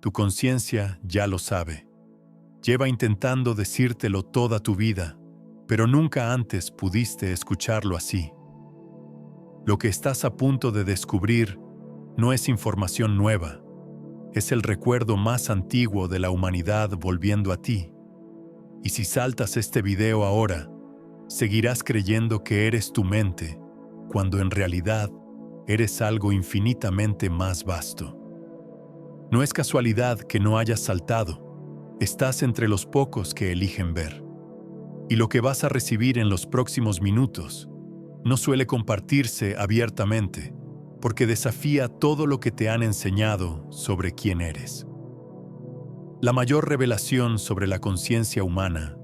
Tu conciencia ya lo sabe. Lleva intentando decírtelo toda tu vida, pero nunca antes pudiste escucharlo así. Lo que estás a punto de descubrir no es información nueva, es el recuerdo más antiguo de la humanidad volviendo a ti. Y si saltas este video ahora, seguirás creyendo que eres tu mente, cuando en realidad eres algo infinitamente más vasto. No es casualidad que no hayas saltado, estás entre los pocos que eligen ver. Y lo que vas a recibir en los próximos minutos no suele compartirse abiertamente, porque desafía todo lo que te han enseñado sobre quién eres. La mayor revelación sobre la conciencia humana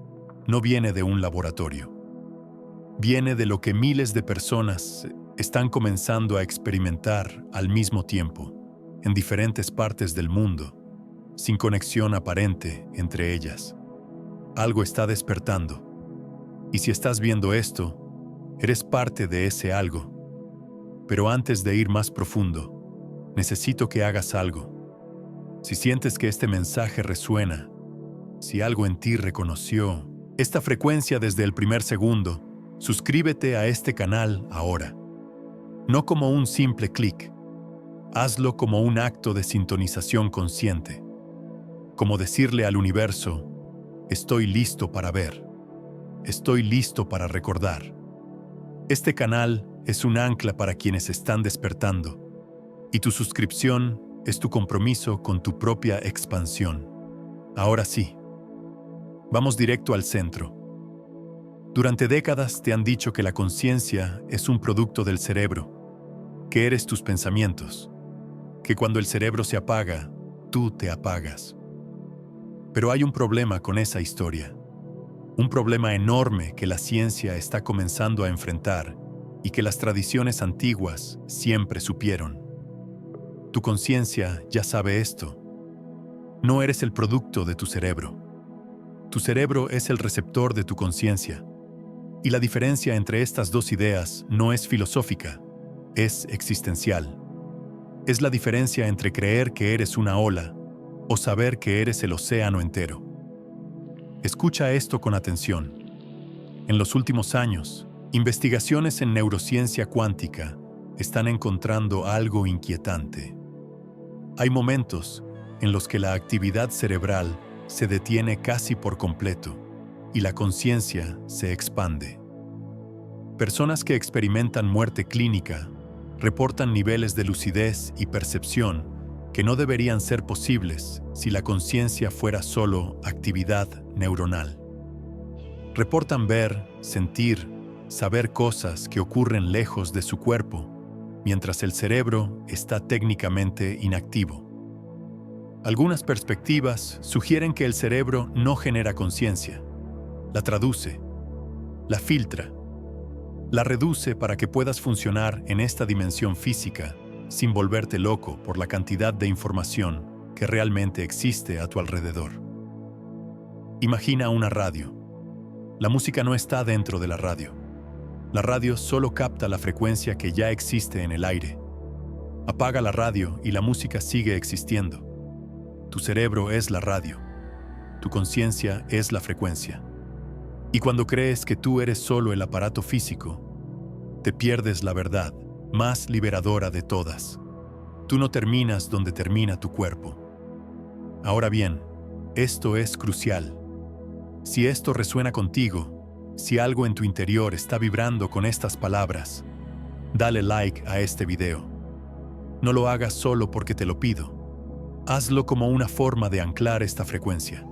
no viene de un laboratorio. Viene de lo que miles de personas están comenzando a experimentar al mismo tiempo, en diferentes partes del mundo, sin conexión aparente entre ellas. Algo está despertando. Y si estás viendo esto, eres parte de ese algo. Pero antes de ir más profundo, necesito que hagas algo. Si sientes que este mensaje resuena, si algo en ti reconoció esta frecuencia desde el primer segundo, suscríbete a este canal ahora. No como un simple clic. Hazlo como un acto de sintonización consciente. Como decirle al universo, estoy listo para ver. Estoy listo para recordar. Este canal es un ancla para quienes están despertando, y tu suscripción es tu compromiso con tu propia expansión. Ahora sí, vamos directo al centro. Durante décadas te han dicho que la conciencia es un producto del cerebro, que eres tus pensamientos, que cuando el cerebro se apaga, tú te apagas. Pero hay un problema con esa historia. Un problema enorme que la ciencia está comenzando a enfrentar y que las tradiciones antiguas siempre supieron. Tu conciencia ya sabe esto. No eres el producto de tu cerebro. Tu cerebro es el receptor de tu conciencia. Y la diferencia entre estas dos ideas no es filosófica, es existencial. Es la diferencia entre creer que eres una ola o saber que eres el océano entero. Escucha esto con atención. En los últimos años, investigaciones en neurociencia cuántica están encontrando algo inquietante. Hay momentos en los que la actividad cerebral se detiene casi por completo y la conciencia se expande. Personas que experimentan muerte clínica reportan niveles de lucidez y percepción que no deberían ser posibles si la conciencia fuera solo actividad neuronal. Reportan ver, sentir, saber cosas que ocurren lejos de su cuerpo, mientras el cerebro está técnicamente inactivo. Algunas perspectivas sugieren que el cerebro no genera conciencia, la traduce, la filtra, la reduce para que puedas funcionar en esta dimensión física sin volverte loco por la cantidad de información que realmente existe a tu alrededor. Imagina una radio. La música no está dentro de la radio. La radio solo capta la frecuencia que ya existe en el aire. Apaga la radio y la música sigue existiendo. Tu cerebro es la radio. Tu conciencia es la frecuencia. Y cuando crees que tú eres solo el aparato físico, te pierdes la verdad más liberadora de todas. Tú no terminas donde termina tu cuerpo. Ahora bien, esto es crucial. Si esto resuena contigo, si algo en tu interior está vibrando con estas palabras, dale like a este video. No lo hagas solo porque te lo pido. Hazlo como una forma de anclar esta frecuencia,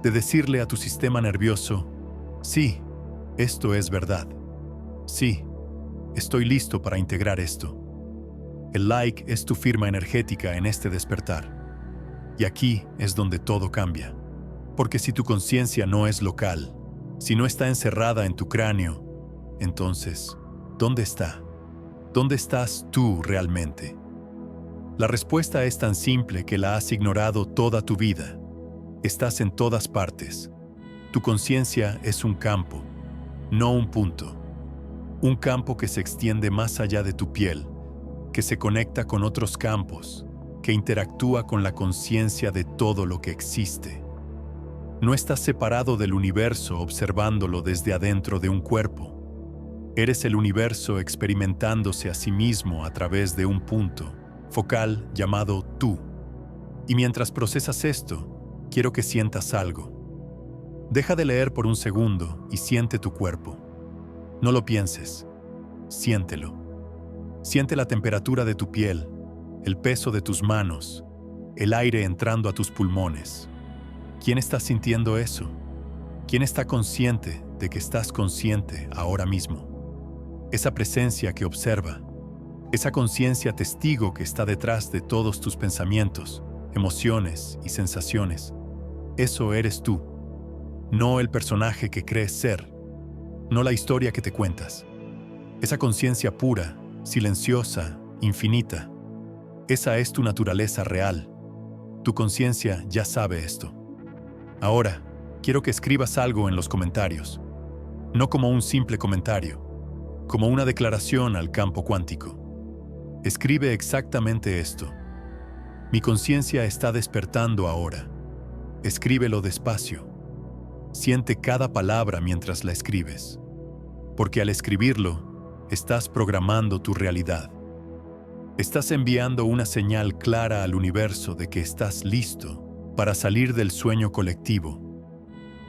de decirle a tu sistema nervioso, sí, esto es verdad. Sí, estoy listo para integrar esto. El like es tu firma energética en este despertar. Y aquí es donde todo cambia. Porque si tu conciencia no es local, si no está encerrada en tu cráneo, entonces, ¿dónde está? ¿Dónde estás tú realmente? La respuesta es tan simple que la has ignorado toda tu vida. Estás en todas partes. Tu conciencia es un campo, no un punto. Un campo que se extiende más allá de tu piel, que se conecta con otros campos, que interactúa con la conciencia de todo lo que existe. No estás separado del universo observándolo desde adentro de un cuerpo. Eres el universo experimentándose a sí mismo a través de un punto focal llamado tú. Y mientras procesas esto, quiero que sientas algo. Deja de leer por un segundo y siente tu cuerpo. No lo pienses, siéntelo. Siente la temperatura de tu piel, el peso de tus manos, el aire entrando a tus pulmones. ¿Quién está sintiendo eso? ¿Quién está consciente de que estás consciente ahora mismo? Esa presencia que observa, esa conciencia testigo que está detrás de todos tus pensamientos, emociones y sensaciones. Eso eres tú, no el personaje que crees ser, no la historia que te cuentas. Esa conciencia pura, silenciosa, infinita. Esa es tu naturaleza real. Tu conciencia ya sabe esto. Ahora, quiero que escribas algo en los comentarios. No como un simple comentario, como una declaración al campo cuántico. Escribe exactamente esto. Mi conciencia está despertando ahora. Escríbelo despacio. Siente cada palabra mientras la escribes. Porque al escribirlo, estás programando tu realidad. Estás enviando una señal clara al universo de que estás listo para salir del sueño colectivo.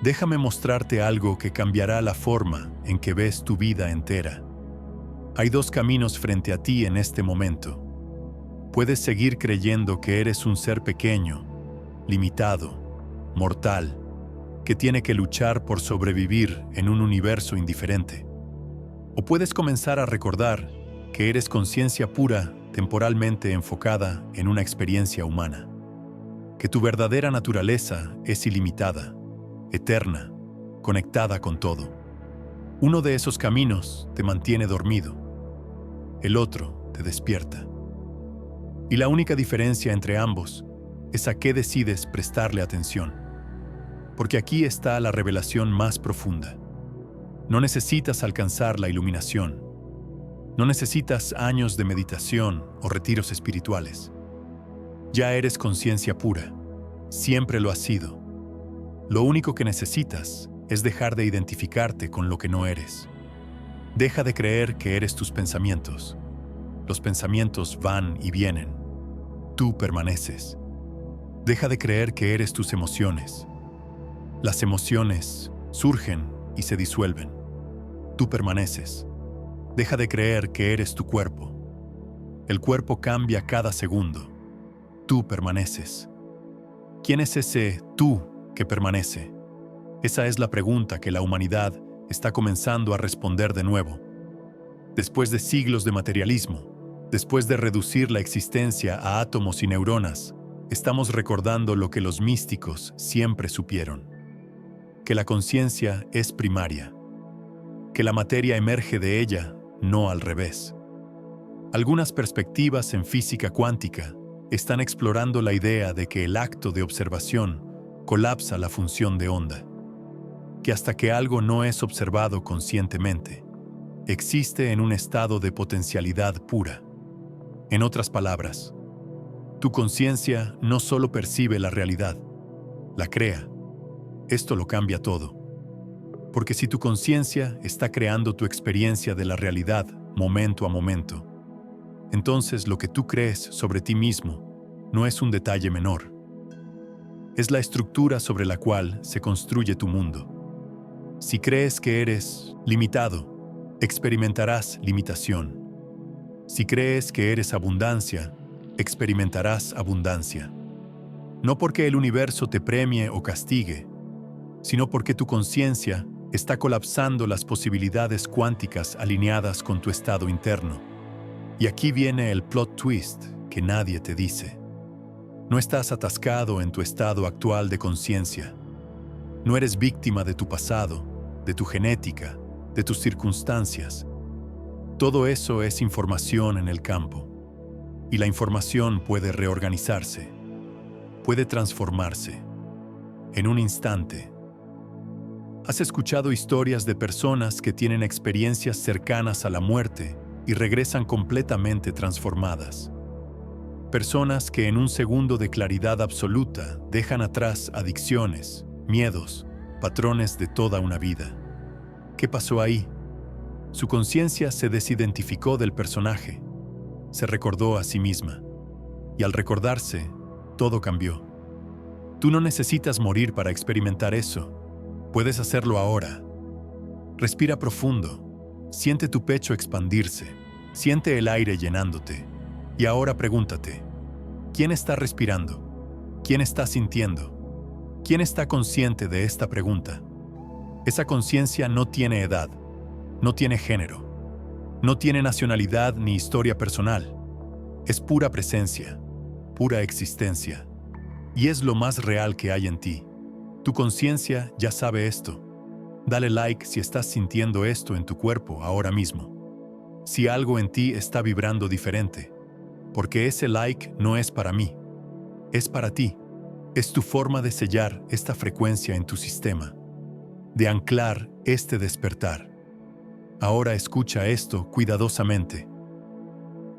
Déjame mostrarte algo que cambiará la forma en que ves tu vida entera. Hay dos caminos frente a ti en este momento. Puedes seguir creyendo que eres un ser pequeño, limitado, mortal, que tiene que luchar por sobrevivir en un universo indiferente. O puedes comenzar a recordar que eres conciencia pura, temporalmente enfocada en una experiencia humana. Que tu verdadera naturaleza es ilimitada, eterna, conectada con todo. Uno de esos caminos te mantiene dormido. El otro te despierta. Y la única diferencia entre ambos es a qué decides prestarle atención. Porque aquí está la revelación más profunda. No necesitas alcanzar la iluminación. No necesitas años de meditación o retiros espirituales. Ya eres conciencia pura. Siempre lo has sido. Lo único que necesitas es dejar de identificarte con lo que no eres. Deja de creer que eres tus pensamientos. Los pensamientos van y vienen. Tú permaneces. Deja de creer que eres tus emociones. Las emociones surgen y se disuelven. Tú permaneces. Deja de creer que eres tu cuerpo. El cuerpo cambia cada segundo. Tú permaneces. ¿Quién es ese tú que permanece? Esa es la pregunta que la humanidad está comenzando a responder de nuevo. Después de siglos de materialismo, después de reducir la existencia a átomos y neuronas, estamos recordando lo que los místicos siempre supieron. Que la conciencia es primaria. Que la materia emerge de ella, no al revés. Algunas perspectivas en física cuántica están explorando la idea de que el acto de observación colapsa la función de onda. Que hasta que algo no es observado conscientemente, existe en un estado de potencialidad pura. En otras palabras, tu conciencia no solo percibe la realidad, la crea. Esto lo cambia todo. Porque si tu conciencia está creando tu experiencia de la realidad momento a momento, entonces lo que tú crees sobre ti mismo no es un detalle menor. Es la estructura sobre la cual se construye tu mundo. Si crees que eres limitado, experimentarás limitación. Si crees que eres abundancia, experimentarás abundancia. No porque el universo te premie o castigue, sino porque tu conciencia está colapsando las posibilidades cuánticas alineadas con tu estado interno. Y aquí viene el plot twist que nadie te dice. No estás atascado en tu estado actual de conciencia. No eres víctima de tu pasado, de tu genética, de tus circunstancias. Todo eso es información en el campo. Y la información puede reorganizarse, puede transformarse, en un instante. ¿Has escuchado historias de personas que tienen experiencias cercanas a la muerte y regresan completamente transformadas? Personas que en un segundo de claridad absoluta dejan atrás adicciones, miedos, patrones de toda una vida. ¿Qué pasó ahí? Su conciencia se desidentificó del personaje, se recordó a sí misma, y al recordarse, todo cambió. Tú no necesitas morir para experimentar eso. Puedes hacerlo ahora. Respira profundo, siente tu pecho expandirse, siente el aire llenándote. Y ahora pregúntate, ¿quién está respirando? ¿Quién está sintiendo? ¿Quién está consciente de esta pregunta? Esa conciencia no tiene edad, no tiene género, no tiene nacionalidad ni historia personal. Es pura presencia, pura existencia. Y es lo más real que hay en ti. Tu conciencia ya sabe esto. Dale like si estás sintiendo esto en tu cuerpo ahora mismo. Si algo en ti está vibrando diferente. Porque ese like no es para mí. Es para ti. Es tu forma de sellar esta frecuencia en tu sistema. De anclar este despertar. Ahora escucha esto cuidadosamente.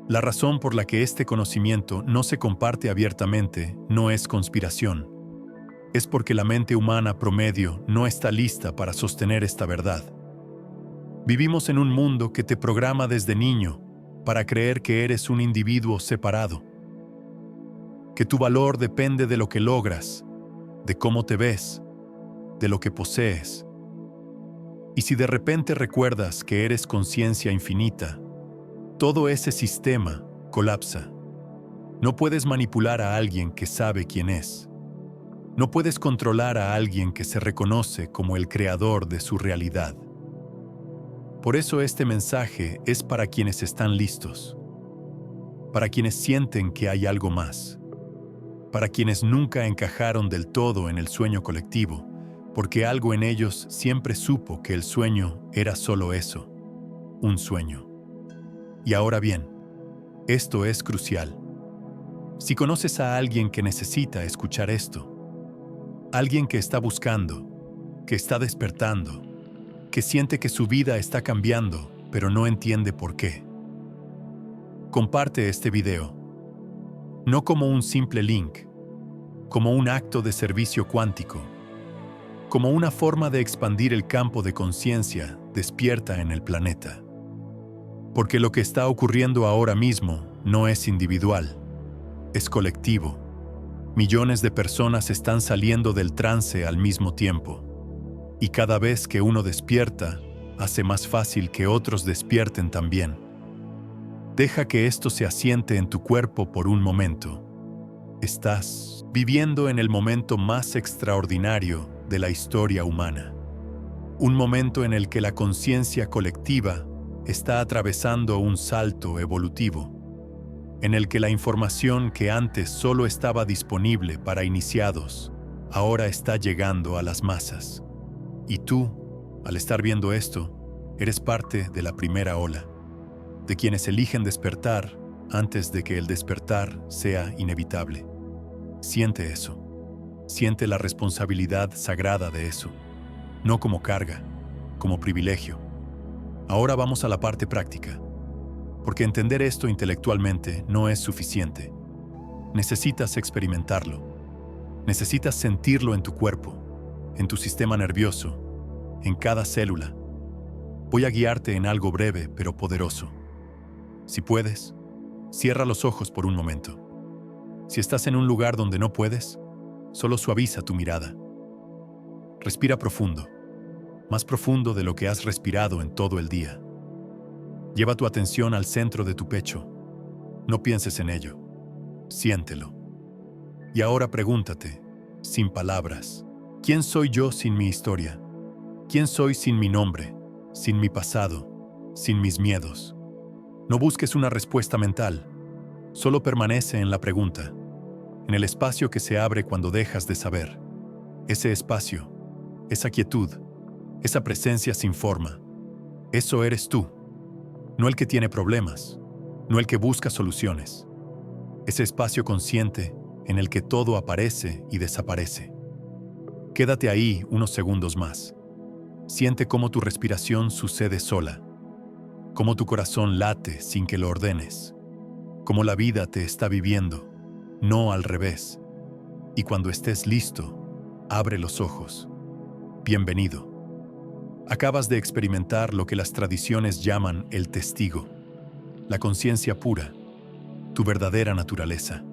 La razón por la que este conocimiento no se comparte abiertamente no es conspiración. Es porque la mente humana promedio no está lista para sostener esta verdad. Vivimos en un mundo que te programa desde niño para creer que eres un individuo separado. Que tu valor depende de lo que logras, de cómo te ves, de lo que posees. Y si de repente recuerdas que eres conciencia infinita, todo ese sistema colapsa. No puedes manipular a alguien que sabe quién es. No puedes controlar a alguien que se reconoce como el creador de su realidad. Por eso este mensaje es para quienes están listos, para quienes sienten que hay algo más, para quienes nunca encajaron del todo en el sueño colectivo, porque algo en ellos siempre supo que el sueño era solo eso, un sueño. Y ahora bien, esto es crucial. Si conoces a alguien que necesita escuchar esto, alguien que está buscando, que está despertando, que siente que su vida está cambiando, pero no entiende por qué, comparte este video, no como un simple link, como un acto de servicio cuántico, como una forma de expandir el campo de conciencia despierta en el planeta. Porque lo que está ocurriendo ahora mismo no es individual, es colectivo. Millones de personas están saliendo del trance al mismo tiempo. Y cada vez que uno despierta, hace más fácil que otros despierten también. Deja que esto se asiente en tu cuerpo por un momento. Estás viviendo en el momento más extraordinario de la historia humana. Un momento en el que la conciencia colectiva está atravesando un salto evolutivo, en el que la información que antes solo estaba disponible para iniciados, ahora está llegando a las masas. Y tú, al estar viendo esto, eres parte de la primera ola, de quienes eligen despertar antes de que el despertar sea inevitable. Siente eso. Siente la responsabilidad sagrada de eso, no como carga, como privilegio. Ahora vamos a la parte práctica, porque entender esto intelectualmente no es suficiente. Necesitas experimentarlo. Necesitas sentirlo en tu cuerpo, en tu sistema nervioso, en cada célula. Voy a guiarte en algo breve pero poderoso. Si puedes, cierra los ojos por un momento. Si estás en un lugar donde no puedes, solo suaviza tu mirada. Respira profundo, más profundo de lo que has respirado en todo el día. Lleva tu atención al centro de tu pecho. No pienses en ello. Siéntelo. Y ahora pregúntate, sin palabras, ¿quién soy yo sin mi historia? ¿Quién soy sin mi nombre, sin mi pasado, sin mis miedos? No busques una respuesta mental. Solo permanece en la pregunta, en el espacio que se abre cuando dejas de saber. Ese espacio, esa quietud, esa presencia sin forma. Eso eres tú. No el que tiene problemas, no el que busca soluciones. Ese espacio consciente en el que todo aparece y desaparece. Quédate ahí unos segundos más. Siente cómo tu respiración sucede sola, cómo tu corazón late sin que lo ordenes, como la vida te está viviendo, no al revés. Y cuando estés listo, abre los ojos. Bienvenido. Acabas de experimentar lo que las tradiciones llaman el testigo, la conciencia pura, tu verdadera naturaleza.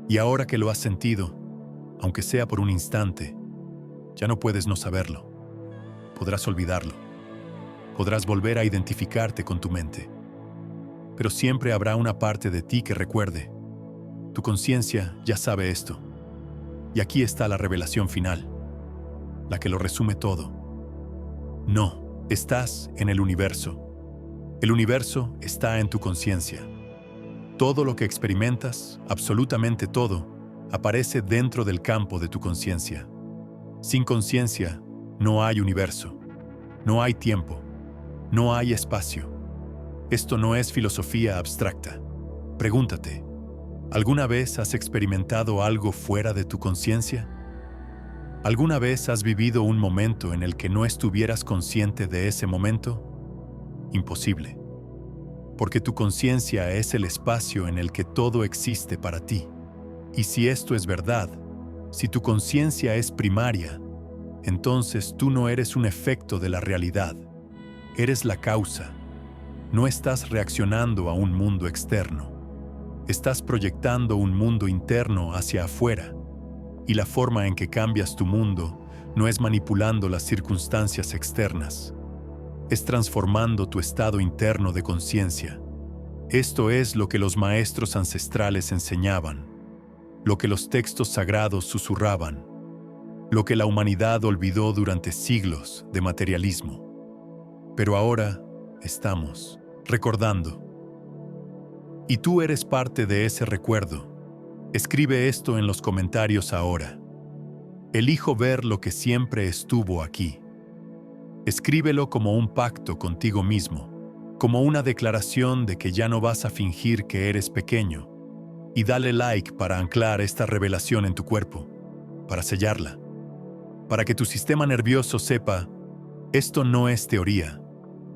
Y ahora que lo has sentido, aunque sea por un instante, ya no puedes no saberlo. Podrás olvidarlo. Podrás volver a identificarte con tu mente. Pero siempre habrá una parte de ti que recuerde. Tu conciencia ya sabe esto. Y aquí está la revelación final, la que lo resume todo. No, estás en el universo. El universo está en tu conciencia. Todo lo que experimentas, absolutamente todo, aparece dentro del campo de tu conciencia. Sin conciencia, no hay universo, no hay tiempo, no hay espacio. Esto no es filosofía abstracta. Pregúntate, ¿alguna vez has experimentado algo fuera de tu conciencia? ¿Alguna vez has vivido un momento en el que no estuvieras consciente de ese momento? Imposible. Porque tu conciencia es el espacio en el que todo existe para ti. Y si esto es verdad, si tu conciencia es primaria, entonces tú no eres un efecto de la realidad. Eres la causa. No estás reaccionando a un mundo externo. Estás proyectando un mundo interno hacia afuera. Y la forma en que cambias tu mundo no es manipulando las circunstancias externas. Es transformando tu estado interno de conciencia. Esto es lo que los maestros ancestrales enseñaban, lo que los textos sagrados susurraban, lo que la humanidad olvidó durante siglos de materialismo. Pero ahora estamos recordando. Y tú eres parte de ese recuerdo. Escribe esto en los comentarios ahora. Elijo ver lo que siempre estuvo aquí. Escríbelo como un pacto contigo mismo, como una declaración de que ya no vas a fingir que eres pequeño. Y dale like para anclar esta revelación en tu cuerpo, para sellarla, para que tu sistema nervioso sepa, esto no es teoría,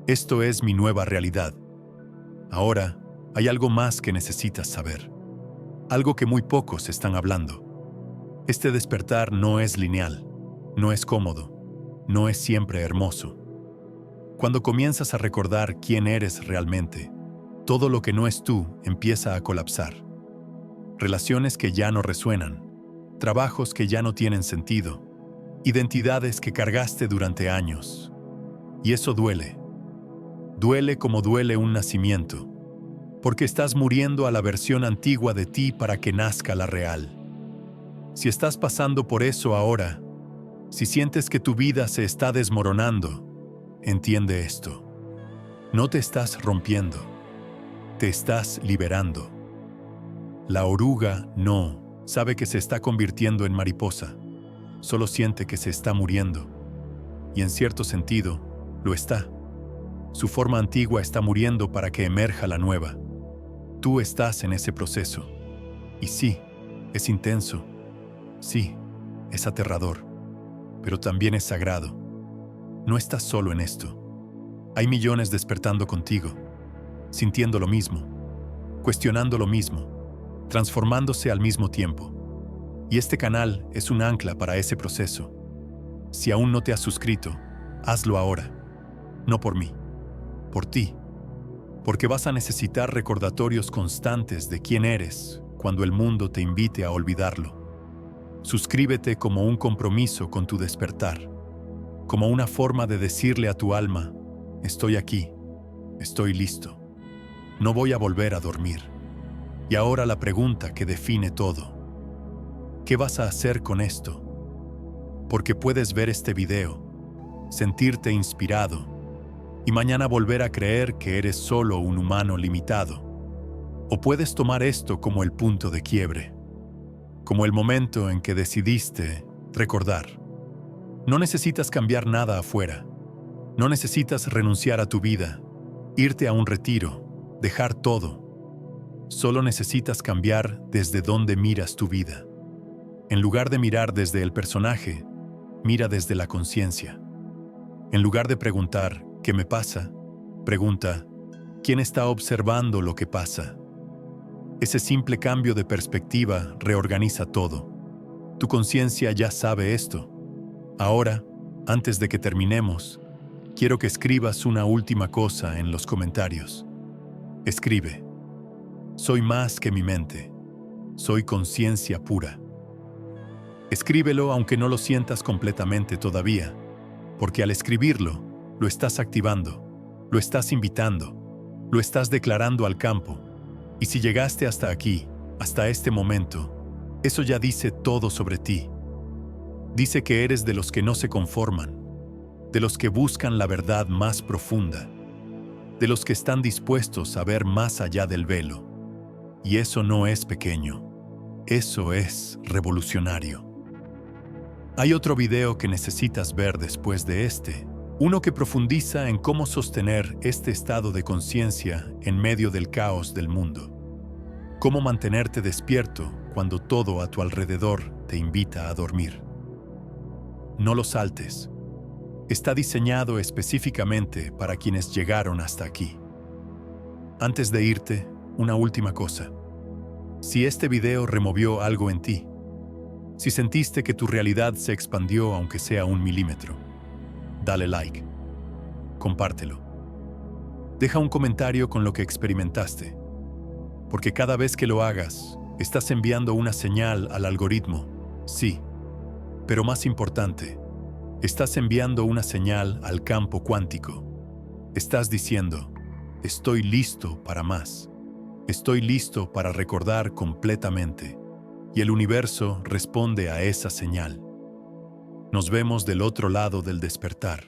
esto es mi nueva realidad. Ahora, hay algo más que necesitas saber. Algo que muy pocos están hablando. Este despertar no es lineal, no es cómodo, no es siempre hermoso. Cuando comienzas a recordar quién eres realmente, todo lo que no es tú empieza a colapsar. Relaciones que ya no resuenan, trabajos que ya no tienen sentido, identidades que cargaste durante años. Y eso duele. Duele como duele un nacimiento. Porque estás muriendo a la versión antigua de ti para que nazca la real. Si estás pasando por eso ahora, si sientes que tu vida se está desmoronando, entiende esto. No te estás rompiendo, te estás liberando. La oruga no sabe que se está convirtiendo en mariposa, solo siente que se está muriendo. Y en cierto sentido, lo está. Su forma antigua está muriendo para que emerja la nueva. Tú estás en ese proceso. Y sí, es intenso. Sí, es aterrador. Pero también es sagrado. No estás solo en esto. Hay millones despertando contigo, sintiendo lo mismo, cuestionando lo mismo, transformándose al mismo tiempo. Y este canal es un ancla para ese proceso. Si aún no te has suscrito, hazlo ahora. No por mí, por ti. Porque vas a necesitar recordatorios constantes de quién eres cuando el mundo te invite a olvidarlo. Suscríbete como un compromiso con tu despertar, como una forma de decirle a tu alma, estoy aquí, estoy listo, no voy a volver a dormir. Y ahora la pregunta que define todo. ¿Qué vas a hacer con esto? Porque puedes ver este video, sentirte inspirado, y mañana volver a creer que eres solo un humano limitado. O puedes tomar esto como el punto de quiebre, como el momento en que decidiste recordar. No necesitas cambiar nada afuera. No necesitas renunciar a tu vida, irte a un retiro, dejar todo. Solo necesitas cambiar desde dónde miras tu vida. En lugar de mirar desde el personaje, mira desde la conciencia. En lugar de preguntar, ¿qué me pasa?, pregunta, ¿quién está observando lo que pasa? Ese simple cambio de perspectiva reorganiza todo. Tu conciencia ya sabe esto. Ahora, antes de que terminemos, quiero que escribas una última cosa en los comentarios. Escribe: soy más que mi mente. Soy conciencia pura. Escríbelo aunque no lo sientas completamente todavía, porque al escribirlo, lo estás activando, lo estás invitando, lo estás declarando al campo. Y si llegaste hasta aquí, hasta este momento, eso ya dice todo sobre ti. Dice que eres de los que no se conforman, de los que buscan la verdad más profunda, de los que están dispuestos a ver más allá del velo. Y eso no es pequeño, eso es revolucionario. Hay otro video que necesitas ver después de este, uno que profundiza en cómo sostener este estado de conciencia en medio del caos del mundo. Cómo mantenerte despierto cuando todo a tu alrededor te invita a dormir. No lo saltes. Está diseñado específicamente para quienes llegaron hasta aquí. Antes de irte, una última cosa. Si este video removió algo en ti, si sentiste que tu realidad se expandió aunque sea 1 milímetro, dale like. Compártelo. Deja un comentario con lo que experimentaste, porque cada vez que lo hagas, estás enviando una señal al algoritmo, sí, pero más importante, estás enviando una señal al campo cuántico. Estás diciendo: estoy listo para más. Estoy listo para recordar completamente. Y el universo responde a esa señal. Nos vemos del otro lado del despertar.